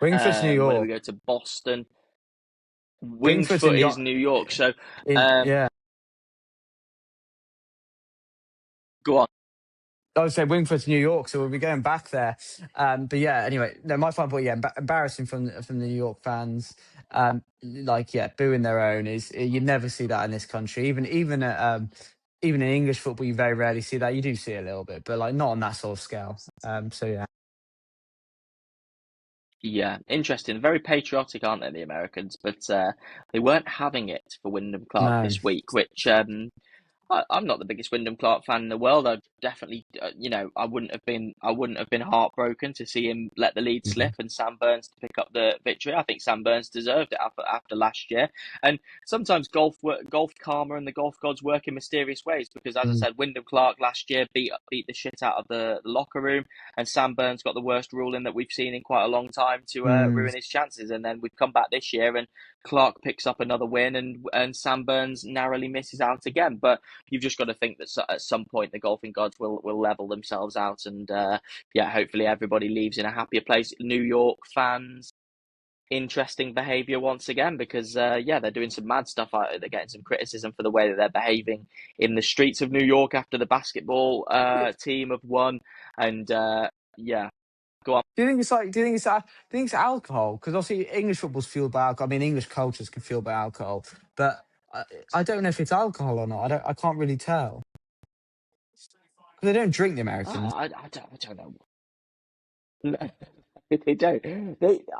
Wingfoot's New whether we York. go to Boston. Winged Wingfoot's in Foot is York. New York. So, In yeah. go on. I would say Wingfoot's New York, so we'll be going back there. But yeah, anyway, no, my final point, yeah, embarrassing from the New York fans. Like yeah, booing their own is you never see that in this country. Even in English football, you very rarely see that. You do see it a little bit, but like not on that sort of scale. So yeah, Yeah, interesting. Very patriotic, aren't they, the Americans? But they weren't having it for Wyndham Clark no. this week, which I'm not the biggest Wyndham Clark fan in the world. I definitely, I wouldn't have been heartbroken to see him let the lead Mhm. slip and Sam Burns to pick up the victory. I think Sam Burns deserved it after last year. And sometimes golf karma and the golf gods work in mysterious ways because, as I Mm. said, Wyndham Clark last year beat the shit out of the locker room, and Sam Burns got the worst ruling that we've seen in quite a long time to Mm. ruin his chances. And then we've come back this year and Clark picks up another win, and Sam Burns narrowly misses out again. But you've just got to think that at some point the golfing gods will level themselves out, and yeah, hopefully everybody leaves in a happier place. New York fans, interesting behaviour once again because yeah, they're doing some mad stuff. They're getting some criticism for the way that they're behaving in the streets of New York after the basketball team have won, and yeah, go on. Do you think it's like? Do you think it's alcohol? Because obviously English football's fueled by alcohol. I mean, English culture's fueled by alcohol, but I don't know if it's alcohol or not. I can't really tell. 'Cause they don't drink, the Americans. I don't know. No, they don't.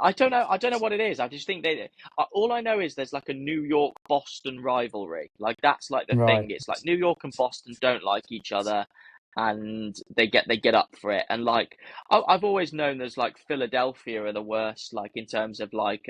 I don't know. I don't know what it is. I just think they. All I know is there's like a New York Boston rivalry. Like that's like the Right. thing. It's like New York and Boston don't like each other, and they get up for it. And like I've always known there's like Philadelphia are the worst. Like in terms of like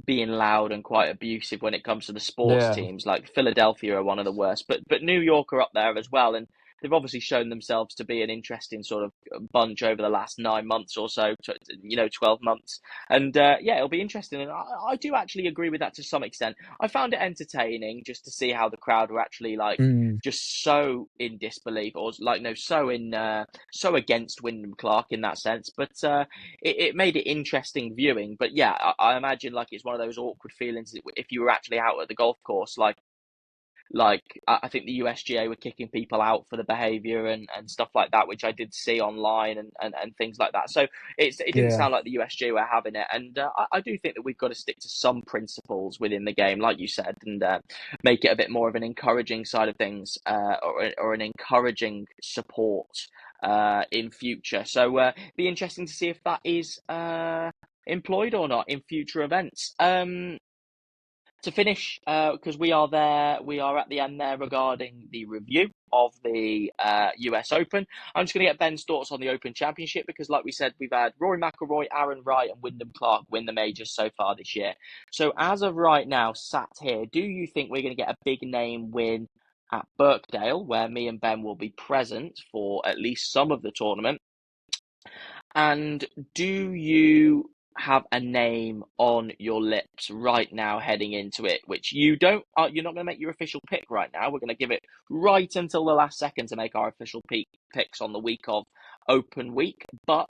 being loud and quite abusive when it comes to the sports Yeah. teams. Like Philadelphia are one of the worst, but New York are up there as well, and they've obviously shown themselves to be an interesting sort of bunch over the last 9 months or so, 12 months. And yeah, it'll be interesting. And I do actually agree with that to some extent. I found it entertaining just to see how the crowd were actually like Mm. just so in disbelief or like no so against Wyndham Clark in that sense. But it made it interesting viewing. But yeah, I imagine like it's one of those awkward feelings if you were actually out at the golf course, like I think the USGA were kicking people out for the behaviour and stuff like that, which I did see online and things like that. So it didn't Yeah. sound like the USGA were having it, and I do think that we've got to stick to some principles within the game, like you said, and make it a bit more of an encouraging side of things, or an encouraging support in future. So be interesting to see if that is employed or not in future events. To finish, because we are at the end there regarding the review of the US Open. I'm just going to get Ben's thoughts on the Open Championship because, like we said, we've had Rory McIlroy, Aaron Wright, and Wyndham Clark win the majors so far this year. So, as of right now, sat here, do you think we're going to get a big name win at Birkdale, where me and Ben will be present for at least some of the tournament? And do you have a name on your lips right now heading into it, which you don't, you're not going to make your official pick right now. We're going to give it right until the last second to make our official picks on the week of Open Week. But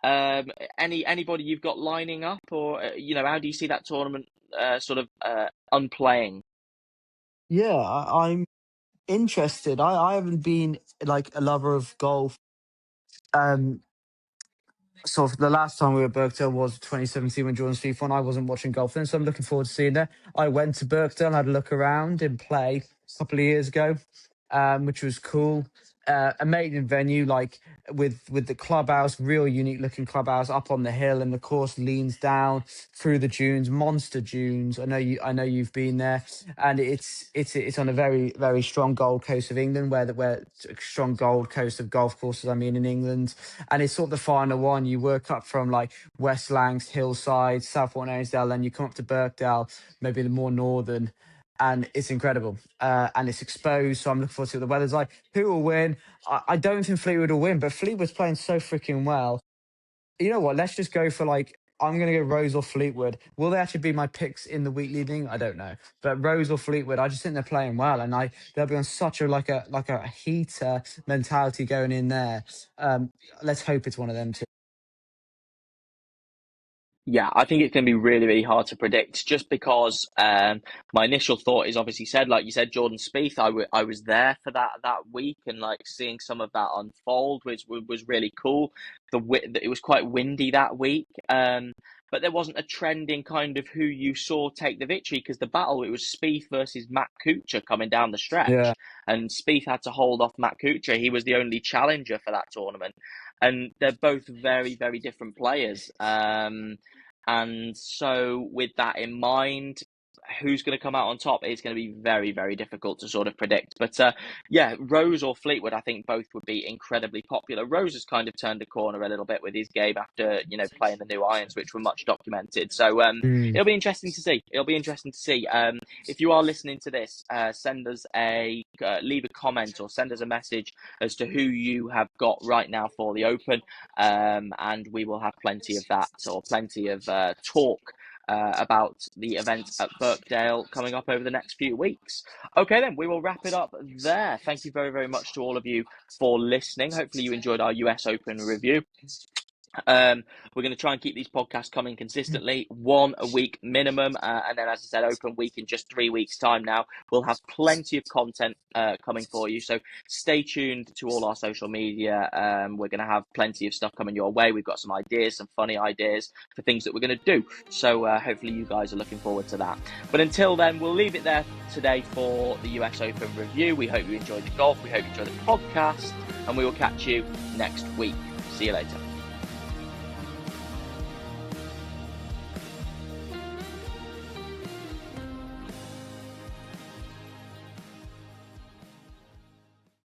anybody you've got lining up, or how do you see that tournament unplaying? Yeah, I'm interested. I haven't been like a lover of golf. Sort of the last time we were at Birkdale was 2017 when Jordan Spieth won. I wasn't watching golf then, so I'm looking forward to seeing that. I went to Birkdale, had a look around in play a couple of years ago, which was cool. Amazing venue, like with the clubhouse, real unique looking clubhouse up on the hill, and the course leans down through the dunes, monster dunes. I know you've been there, and it's on a very very strong Gold Coast of England, where strong Gold Coast of golf courses. I mean in England, and it's sort of the final one. You work up from like West Lancs, Hillside, Southport, Ainsdale, and you come up to Birkdale, maybe the more northern. And it's incredible, and it's exposed. So I'm looking forward to what the weather's like. Who will win? I don't think Fleetwood will win, but Fleetwood's playing so freaking well. You know what? Let's just go for I'm going to go Rose or Fleetwood. Will they actually be my picks in the week leading? I don't know, but Rose or Fleetwood, I just think they're playing well, and they'll be on such a heater mentality going in there. Let's hope it's one of them too. Yeah, I think it's going to be really, really hard to predict just because my initial thought is obviously said, like you said, Jordan Spieth. I was there for that week and like seeing some of that unfold was really cool. It was quite windy that week, but there wasn't a trend in kind of who you saw take the victory because the battle, it was Spieth versus Matt Kuchar coming down the Yeah, stretch, and Spieth had to hold off Matt Kuchar. He was the only challenger for that tournament, and they're both very, very different players. And so, with that in mind, who's going to come out on top is going to be very, very difficult to sort of predict. But yeah, Rose or Fleetwood, I think both would be incredibly popular. Rose has kind of turned a corner a little bit with his game after, playing the new irons, which were much documented. So it'll be interesting to see. It'll be interesting to see. If you are listening to this, send us leave a comment or send us a message as to who you have got right now for the Open, and we will have plenty of that or plenty of talk about the event at Birkdale coming up over the next few weeks. Okay, then we will wrap it up there. Thank you very, very much to all of you for listening. Hopefully you enjoyed our US Open review. We're going to try and keep these podcasts coming consistently, one a week minimum, and then, as I said, Open Week in just 3 weeks' time now. We'll have plenty of content coming for you, so stay tuned to all our social media. We're going to have plenty of stuff coming your way. We've got some ideas, some funny ideas for things that we're going to do, so hopefully you guys are looking forward to that. But until then, we'll leave it there today for the US Open review. We hope you enjoyed the golf. We hope you enjoyed the podcast, and we will catch you next week. See you later.